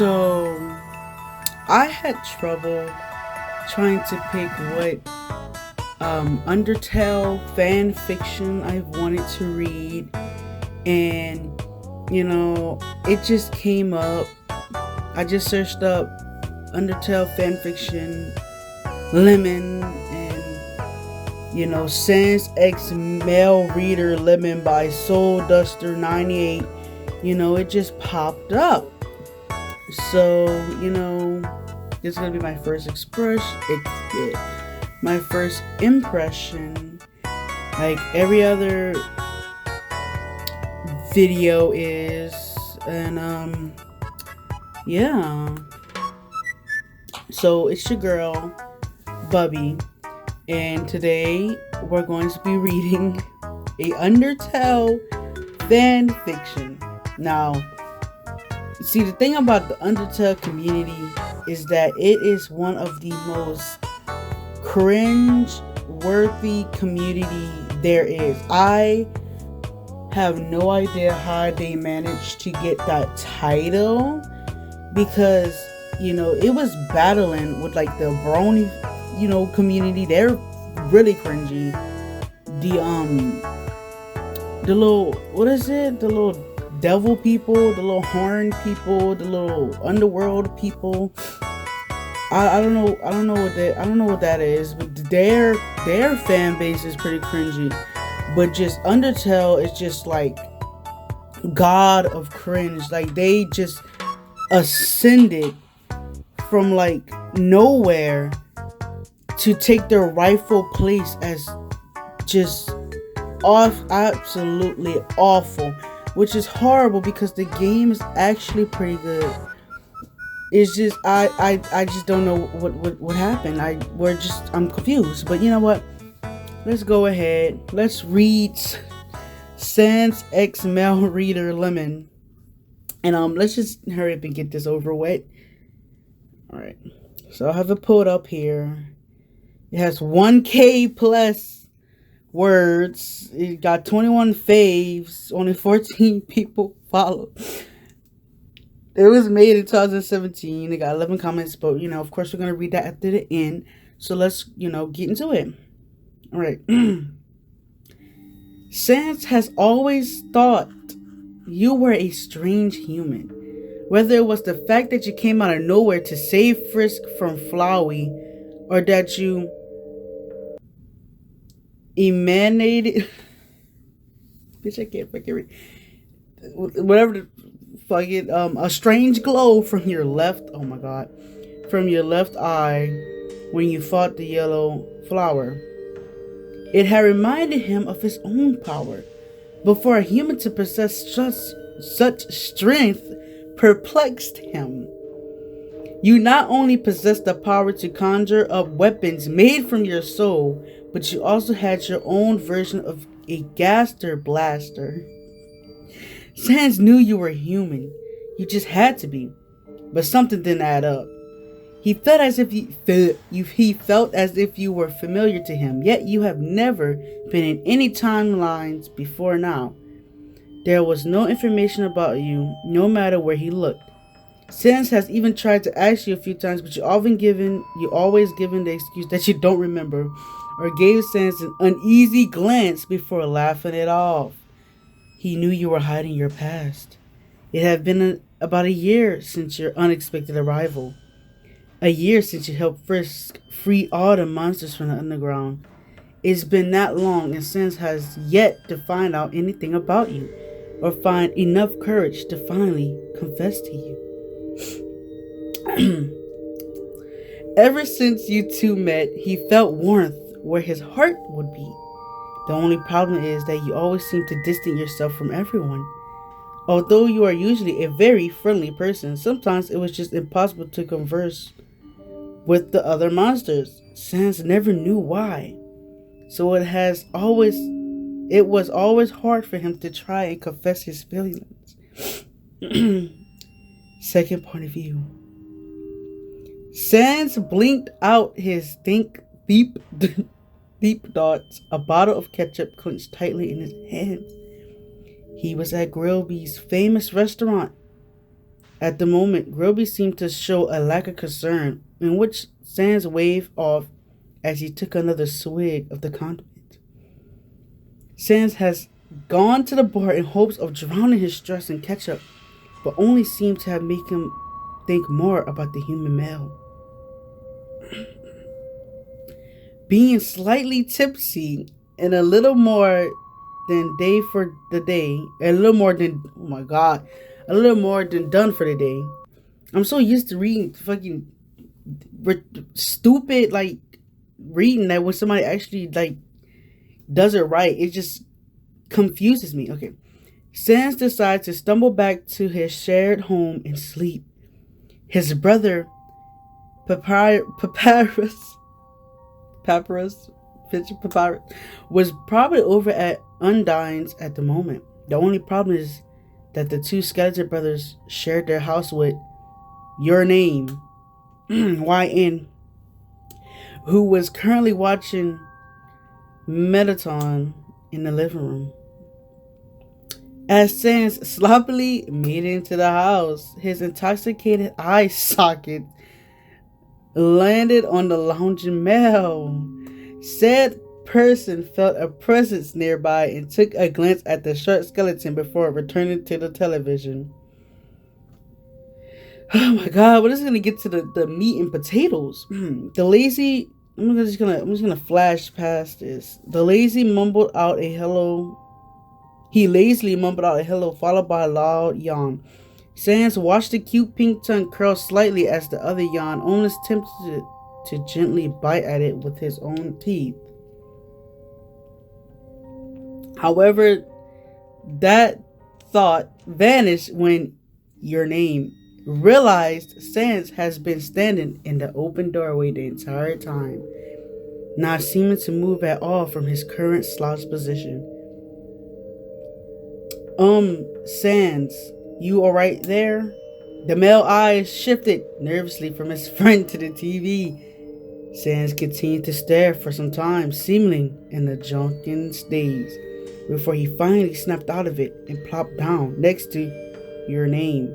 So I had trouble trying to pick what Undertale fan fiction I wanted to read, and it just came up. I just searched up Undertale fan fiction Lemon, and Sans X Male Reader Lemon by Soul Duster 98. It just popped up. So this is gonna be my first my first impression. Like every other video is, and yeah. So it's your girl Bubby, and today we're going to be reading a Undertale fan fiction. Now, see, the thing about the Undertale community is that it is one of the most cringe-worthy community there is. I have no idea how they managed to get that title, because it was battling with like the brony community. They're really cringy. The little, what is it, the little devil people, the little horn people, the little underworld people. I don't know what that is, but their fan base is pretty cringy. But just Undertale is just like god of cringe. Like they just ascended from like nowhere to take their rightful place as just absolutely awful, which is horrible because the game is actually pretty good. It's just I just don't know what happened. I'm confused. But you know what? Let's go ahead. Let's read Sans X Male Reader Lemon, and let's just hurry up and get this over with. All right. So I have it pulled up here. It has 1K plus words. It got 21 faves. Only 14 people follow. It was made in 2017. It got 11 comments, but of course, we're gonna read that at the end. So let's get into it. All right. Sans has always thought you were a strange human. Whether it was the fact that you came out of nowhere to save Frisk from Flowey, or that you emanated bitch, I can't fucking read. Whatever the fuck it, a strange glow from your left, oh my god, from your left eye when you fought the yellow flower. It had reminded him of his own power, but for a human to possess such strength perplexed him. You not only possessed the power to conjure up weapons made from your soul, but you also had your own version of a gaster blaster. Sans knew you were human. You just had to be. But something didn't add up. He felt as if you were familiar to him, yet you have never been in any timelines before now. There was no information about you, no matter where he looked. Sans has even tried to ask you a few times, but you always given the excuse that you don't remember, or gave Sans an uneasy glance before laughing it off. He knew you were hiding your past. It had been about a year since your unexpected arrival. A year since you helped Frisk free all the monsters from the underground. It's been that long, and Sans has yet to find out anything about you, or find enough courage to finally confess to you. Ever since you two met, he felt warmth where his heart would be. The only problem is that you always seem to distance yourself from everyone. Although you are usually a very friendly person, sometimes it was just impossible to converse with the other monsters. Sans never knew why. So it was always hard for him to try and confess his feelings. Second point of view. Sans blinked out his deep thoughts. A bottle of ketchup clenched tightly in his hand. He was at Grillby's famous restaurant. At the moment, Grillby seemed to show a lack of concern, in which Sans waved off as he took another swig of the condiment. Sans has gone to the bar in hopes of drowning his stress in ketchup, but only seemed to have made him think more about the human male. Being slightly tipsy and a little more than day for the day, a little more than, oh my god, a little more than done for the day. I'm so used to reading fucking stupid, like, reading that when somebody actually, like, does it right, it just confuses me. Okay. Sans decides to stumble back to his shared home and sleep. His brother, Papyrus, was probably over at Undine's at the moment. The only problem is that the two skeleton brothers shared their house with Your Name, YN, who was currently watching Metaton in the living room. As Sans sloppily made it into the house, his intoxicated eye socket landed on the lounging male. Said person felt a presence nearby and took a glance at the short skeleton before returning to the television. Oh my god, we're just gonna get to the meat and potatoes. The lazy I'm just gonna flash past this. The lazy mumbled out a hello. He lazily mumbled out a hello, followed by a loud yawn. Sans watched the cute pink tongue curl slightly as the other yawned, almost tempted to gently bite at it with his own teeth. However, that thought vanished when Your Name realized Sans has been standing in the open doorway the entire time, not seeming to move at all from his current slouched position. Sans, you alright there? The male eyes shifted nervously from his friend to the TV. Sans continued to stare for some time, seemingly in a drunken daze, before he finally snapped out of it and plopped down next to Your Name.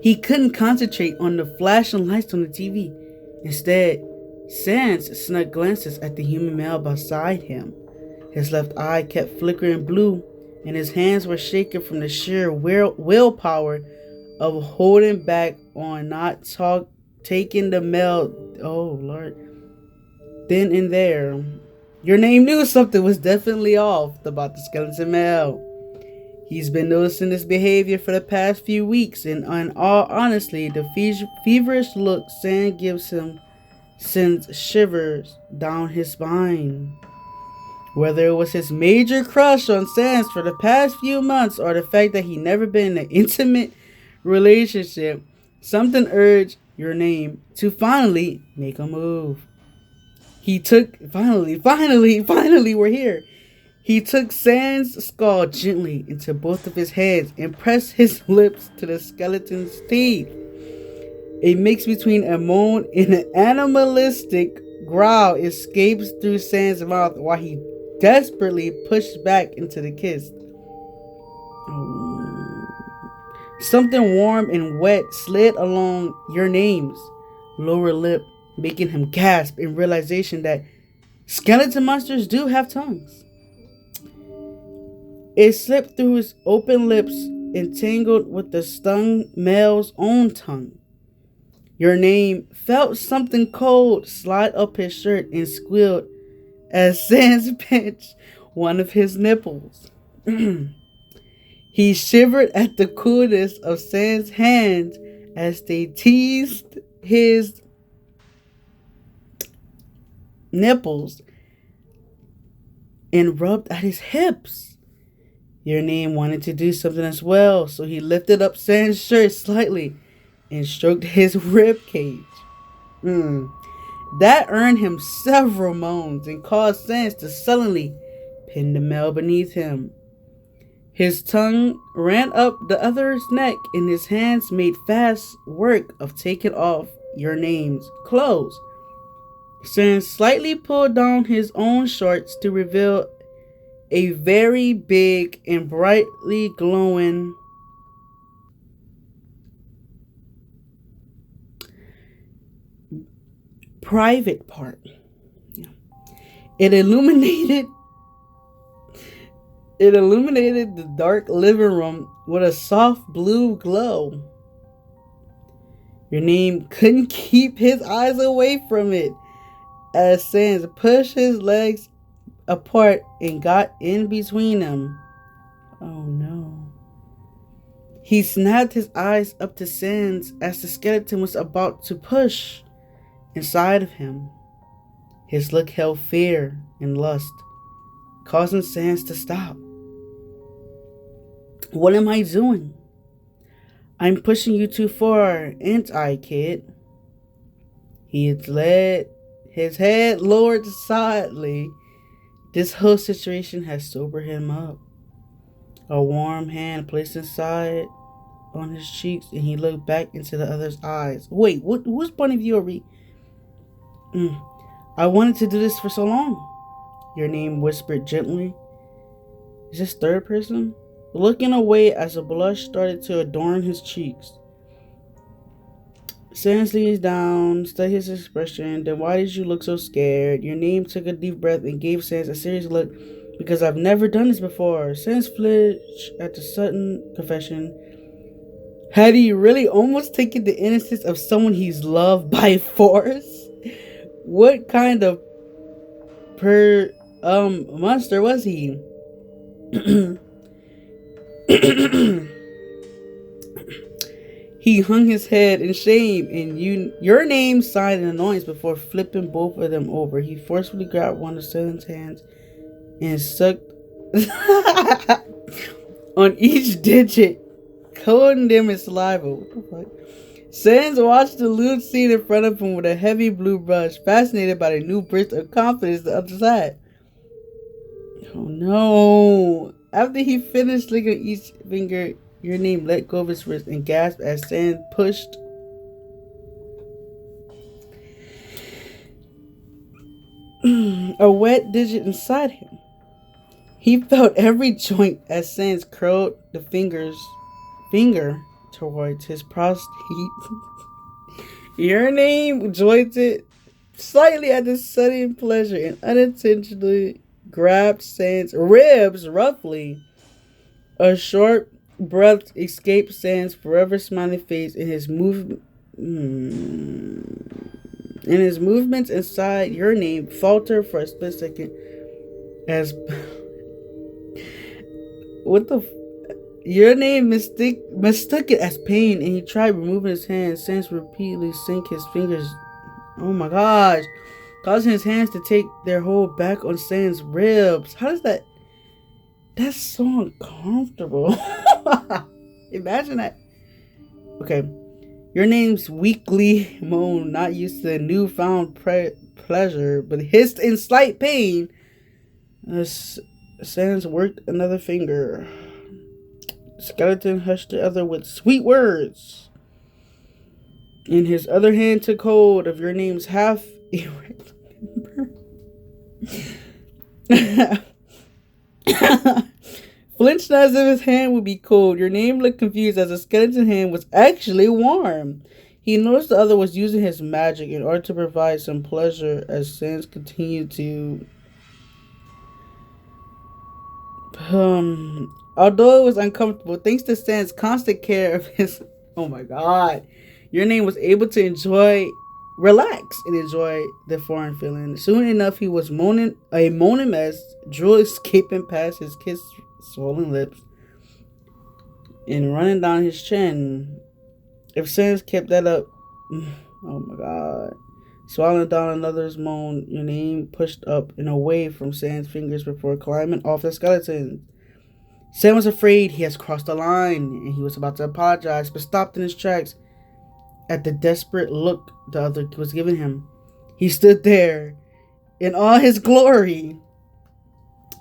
He couldn't concentrate on the flashing lights on the TV. Instead, Sans snuck glances at the human male beside him. His left eye kept flickering blue, and his hands were shaking from the sheer willpower of holding back on not taking the male. Oh, Lord. Then and there, Your Name knew something was definitely off about the skeleton male. He's been noticing this behavior for the past few weeks, and in all honesty, the feverish look Sans gives him sends shivers down his spine. Whether it was his major crush on Sans for the past few months or the fact that he never been in an intimate relationship, something urged Your Name to finally make a move. Finally, we're here. He took Sans' skull gently into both of his hands and pressed his lips to the skeleton's teeth. A mix between a moan and an animalistic growl escapes through Sans' mouth while he desperately pushed back into the kiss. Something warm and wet slid along Your Name's lower lip, making him gasp in realization that skeleton monsters do have tongues. It slipped through his open lips, entangled with the stung male's own tongue. Your Name felt something cold slide up his shirt and squealed as Sans pinched one of his nipples. He shivered at the coolness of Sans' hands as they teased his nipples and rubbed at his hips. Your Name wanted to do something as well, so he lifted up Sans' shirt slightly and stroked his rib cage. That earned him several moans and caused Sans to suddenly pin the male beneath him. His tongue ran up the other's neck and his hands made fast work of taking off Your Name's clothes. Sans slightly pulled down his own shorts to reveal a very big and brightly glowing private part. It illuminated the dark living room with a soft blue glow. Your name couldn't keep his eyes away from it as Sans pushed his legs apart and got in between them. Oh no. He snapped his eyes up to Sans as the skeleton was about to push inside of him. His look held fear and lust, causing Sans to stop. What am I doing? I'm pushing you too far, ain't I, kid? He had led his head lowered slightly. This whole situation has sobered him up. A warm hand placed inside on his cheeks, and he looked back into the other's eyes. Wait, whose point of view are we? I wanted to do this for so long. Your name whispered gently. Is this third person? Looking away as a blush started to adorn his cheeks. Sans leans down, studied his expression. Then why did you look so scared? Your name took a deep breath and gave Sans a serious look. Because I've never done this before. Sans flinched at the sudden confession. Had he really almost taken the innocence of someone he's loved by force? What kind of monster was he? He hung his head in shame, and your name sighed in annoyance before flipping both of them over. He forcefully grabbed one of Sans' hands and sucked on each digit, coating them in saliva. What the fuck? Sans watched the lewd scene in front of him with a heavy blue brush, fascinated by the new burst of confidence the other side. Oh no. After he finished licking each finger, your name let go of his wrist and gasped as Sans pushed a wet digit inside him. He felt every joint as Sans curled the finger towards his prostate. Your name jointed slightly at the sudden pleasure and unintentionally grabbed Sans' ribs roughly. A short breath escaped Sans' forever smiling face, and his movements inside your name faltered for a split second as your name mistook it as pain, and he tried removing his hands. Sans repeatedly sank his fingers. Oh my gosh. Causing his hands to take their hold back on Sans' ribs. How does that? That's so uncomfortable. Imagine that. Okay. Your name's weakly moan, not used to newfound pleasure, but hissed in slight pain. Sans worked another finger. Skeleton hushed the other with sweet words. And his other hand took hold of your name's half erect member. Flinched as if his hand would be cold. Your name looked confused as the skeleton hand was actually warm. He noticed the other was using his magic in order to provide some pleasure as Sans continued to... Although it was uncomfortable, thanks to Sans' constant care of his... Oh my god. Your name was able to relax and enjoy the foreign feeling. Soon enough, he was moaning mess, drool escaping past his swollen lips and running down his chin. If Sans kept that up... Oh my god. Swallowing down another's moan, your name pushed up and away from Sans' fingers before climbing off the skeleton. Sans was afraid he has crossed the line, and he was about to apologize, but stopped in his tracks at the desperate look the other was giving him. He stood there in all his glory,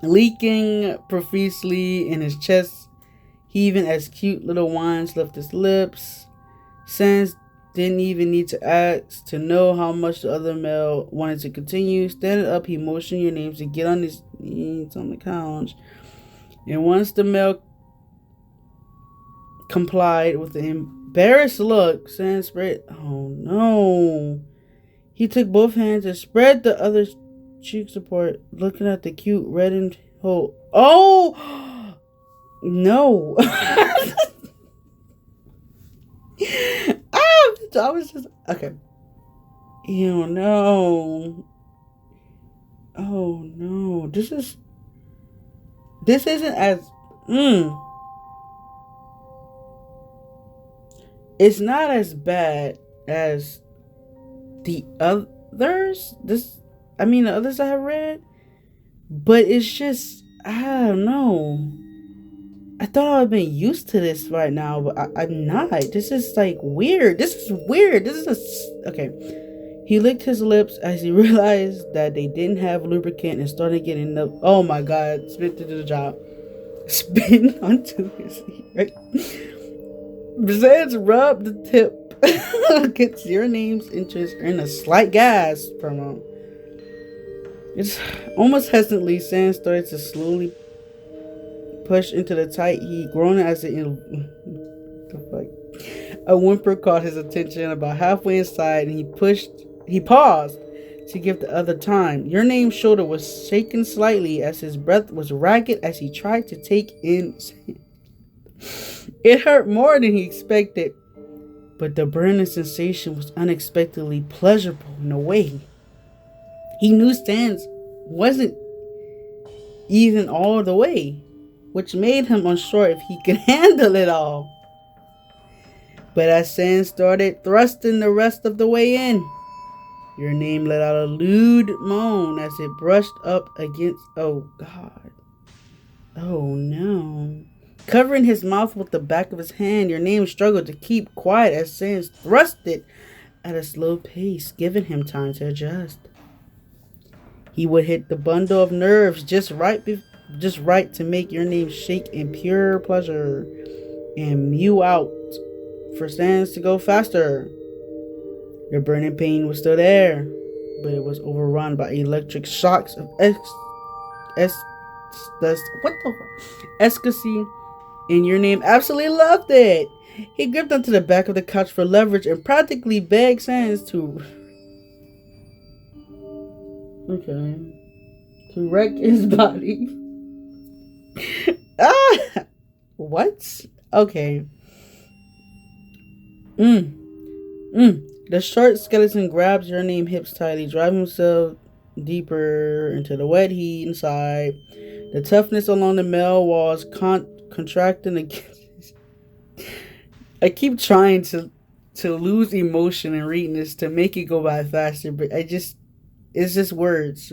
leaking profusely in his chest, heaving as cute little whines left his lips. Sans didn't even need to ask to know how much the other male wanted to continue. Standing up, he motioned your names to get on his knees on the couch. And once the male complied with an embarrassed look, Sans spread... Oh no. He took both hands and spread the other cheeks apart, looking at the cute reddened hole. Oh! No. I was just... Okay. Ew, no. Oh, no. This isn't as... It's not as bad as the others. The others I have read. But it's just... I don't know. I thought I would have been used to this right now, but I'm not. This is like weird. This is weird. Okay. He licked his lips as he realized that they didn't have lubricant and started getting the... Oh my god. Spit to the job. Spin onto his ear. Besides, rub the tip against your name's interest in a slight gasp from him. It's almost hesitantly, Sans started to slowly push into the tight heat, groaning as it... A whimper caught his attention about halfway inside, and he paused to give the other time. Your name's shoulder was shaking slightly as his breath was ragged as he tried to take in... It hurt more than he expected, but the burning sensation was unexpectedly pleasurable in a way. He knew Sans wasn't even all the way, which made him unsure if he could handle it all. But as Sans started thrusting the rest of the way in, your name let out a lewd moan as it brushed up against... Oh, God. Oh, no. Covering his mouth with the back of his hand, your name struggled to keep quiet as Sans thrust it at a slow pace, giving him time to adjust. He would hit the bundle of nerves just right to make your name shake in pure pleasure and mew out for Sans to go faster. Your burning pain was still there, but it was overrun by electric shocks of ecstasy, and your name absolutely loved it. He gripped onto the back of the couch for leverage and practically begged Sans to wreck his body. What? Okay. The short skeleton grabs your name hips tightly, driving himself deeper into the wet heat inside. The toughness along the male walls contracting against. I keep trying to lose emotion and reading this to make it go by faster, but it's just words.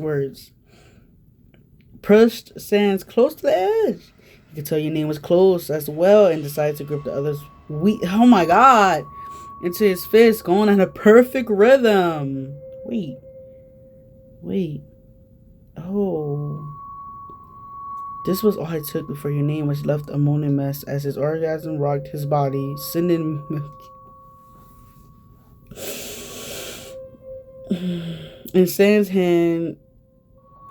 Pushed Sans close to the edge. You could tell your name was close as well and decided to grip the other's oh my god, into his fist, going at a perfect rhythm. Wait. Oh. This was all it took before your name was left a moaning mess as his orgasm rocked his body, sending in Sans' hand.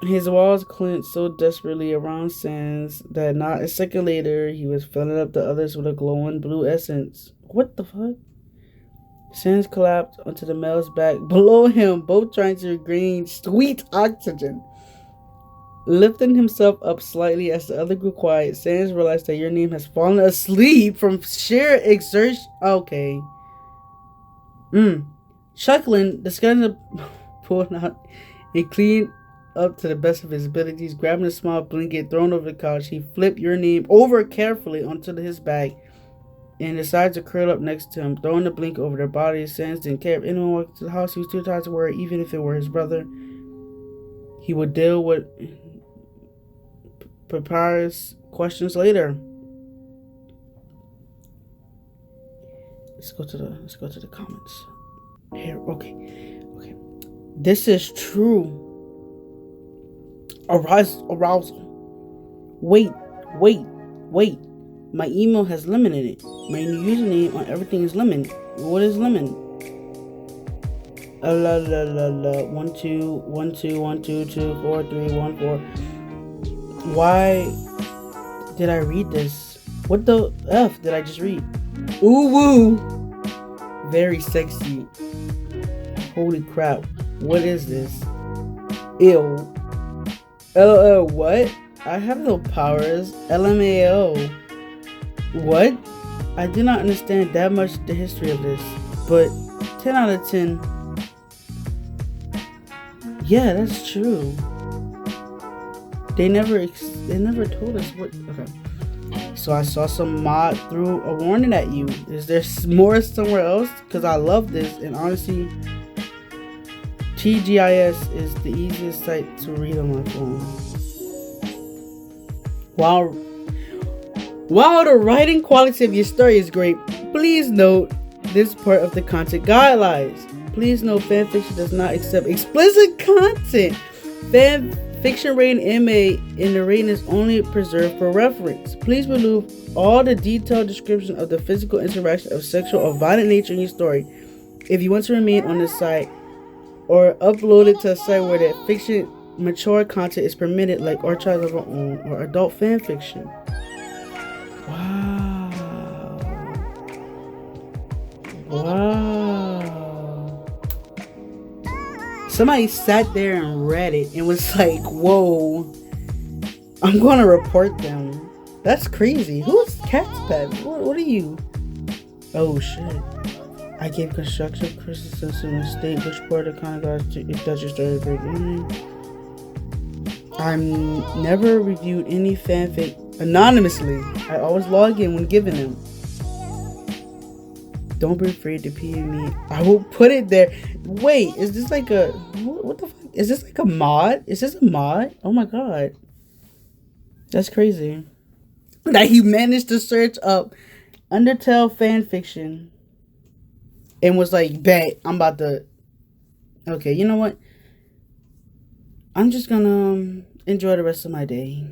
His walls clenched so desperately around Sans that not a second later, he was filling up the others with a glowing blue essence. What the fuck? Sans collapsed onto the male's back below him, both trying to regain sweet oxygen. Lifting himself up slightly as the other grew quiet, Sans realized that your name has fallen asleep from sheer exertion. Okay. Chuckling, the skeleton pulled out and cleaned up to the best of his abilities. Grabbing a small blanket thrown over the couch, he flipped your name over carefully onto his back and decided to curl up next to him, throwing the blanket over their bodies. Sans didn't care if anyone walked into the house. He was too tired to worry, even if it were his brother. He would deal with Papyrus questions later. Let's go to the comments. Here, okay. This is true. Arousal. Wait. My email has lemon in it. My new username on everything is lemon. What is lemon? 1 2 1 2 1 2 2 4 3 1 4. Why did I read this? What the F did I just read? Ooh woo. Very sexy. Holy crap. What is this? Ew. LOL, what? I have no powers. LMAO. What? I do not understand that much the history of this, but 10 out of 10. Yeah, that's true. They never told us what. Okay. So I saw some mod threw a warning at you. Is there more somewhere else? Because I love this, and honestly, TGIS is the easiest site to read on my phone. While the writing quality of your story is great, please note this part of the content guidelines. Please note fanfiction does not accept explicit content. Fanfiction rating MA and the rating is only preserved for reference. Please remove all the detailed description of the physical interaction of sexual or violent nature in your story if you want to remain on the site, or upload it to a site where the fiction mature content is permitted, like Archives of Our Own or adult fanfiction. Wow. Somebody sat there and read it and was like, whoa, I'm going to report them. That's crazy. Who's Cat's Pet? What are you? Oh, shit. I gave constructive criticism and state which part of the content if that's your story break. I've never reviewed any fanfic anonymously. I always log in when given them. Don't be afraid to PM me. I will put it there. Wait, is this like a... What the fuck? Is this like a mod? Is this a mod? Oh my god. That's crazy. That he managed to search up Undertale fanfiction and was like, bet, I'm about to... Okay, you know what? I'm just gonna enjoy the rest of my day.